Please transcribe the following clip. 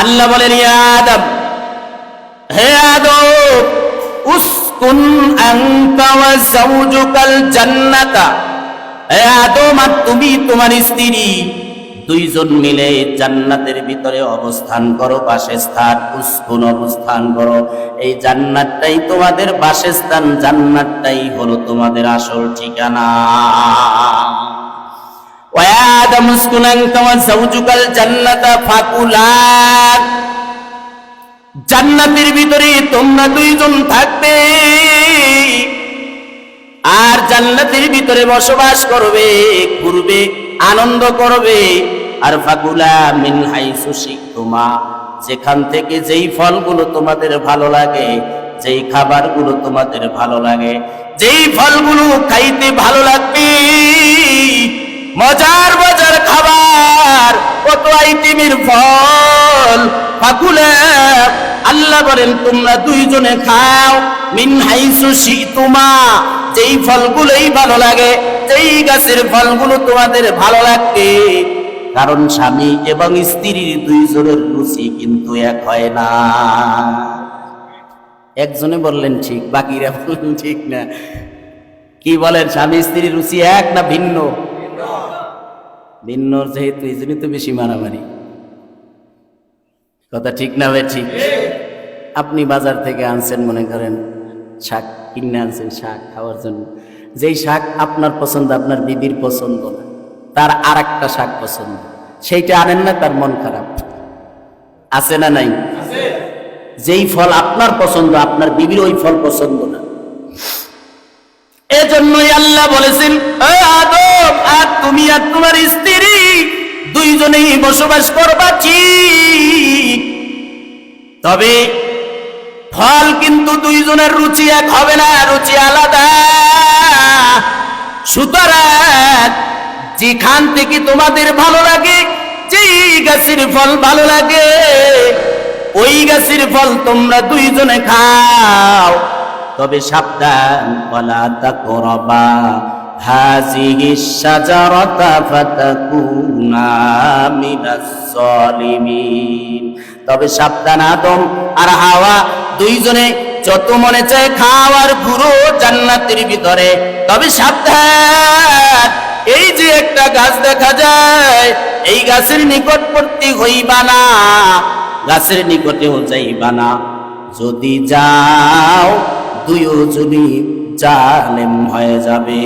আল্লাহ বলেন, ইয়া আদম, হে আদম, উসকুন আনতা ওয়া যাওজুকাল জান্নাতা। হে আদম, আর তুমি তোমার স্ত্রী দুইজন মিলে জান্নাতের ভিতরে অবস্থান করো, বাসস্থান। উসকুন, অবস্থান করো। এই জান্নাতটাই তোমাদের বাসস্থান, জান্নাতটাই হলো তোমাদের আসল ঠিকানা। ওয়া আদম উসকুন আনতা ওয়া যাওজুকাল জান্নাতা ফাকুলা। জান্নাতের ভিতরে তোমরা দুইজন থাকবে আর জান্নাতের ভিতরে বসবাস করবে, ঘুরবে, আনন্দ করবে। আর ফাকুলা মিন হাইসু শিকতুমা, যেখান থেকে যেই ফলগুলো তোমাদের ভালো লাগে, যেই খাবারগুলো তোমাদের ভালো লাগে, যেই ফলগুলো খাইতে ভালো লাগবে, মজার মজার খাবার, কত আইটেমের ফল, ফাকুলা, আল্লাহ বলেন তোমরা দুইজনে খাও। মিন হাইসু শিতুমা, যেই ফলগুলোই ভালো লাগে, যেই গাছের ফলগুলো তোমাদের ভালো লাগবে। কারণ স্বামী এবং স্ত্রীর দুইজনের রুচি কিন্তু এক হয় না। একজনে বললেন ঠিক, বাকিরা বললেন ঠিক না। কি বলেন, স্বামী স্ত্রীর রুচি এক না ভিন্ন? ভিন্ন, যেহেতু এই জন্যই তো বেশি মারামারি। কথা ঠিক না ভাই? ঠিক। আপনি বাজার থেকে আনছেন, মনে করেন শাক কিনে আনছেন শাক খাওয়ার জন্য। যেই শাক আপনার পছন্দ, আপনার বিবির পছন্দ না, তার আর একটা শাক পছন্দ, সেইটা আনেন না, তার মন খারাপ। আছে না নাই? যেই ফল আপনার পছন্দ, আপনার বিবির ওই ফল পছন্দ না। এজন্যই আল্লাহ বলেছেন, আদম, আর তুমি আর তোমার স্ত্রী দুইজনেই বসবাস করবা ঠিক, তবে ফল কিন্তু দুইজনের রুচি এক হবে না, রুচি আলাদা। সুতরাং যেখান থেকে তোমাদের ভালো লাগে, যেই গাছের ফল ভালো লাগে, ওই গাছের ফল তোমরা দুইজনে খাও। তবে সাবধান, ওয়ালা তাকরাবা হাযিহিশ শাজারাতা ফাতাকুনা মিনাজ জালিমিন। তবে সাবধান, আদম আর হাওয়া দুইজনে যত মনে চায় খাও আর ঘুরো জান্নাতের ভিতরে, তবে সাবধান, এই যে একটা গাছ দেখা যায়, এই গাছের নিকটবর্তী হইবা না, গাছের নিকটেও যাইবা না। যদি যাও দুইজনই জালেম হয়ে যাবে।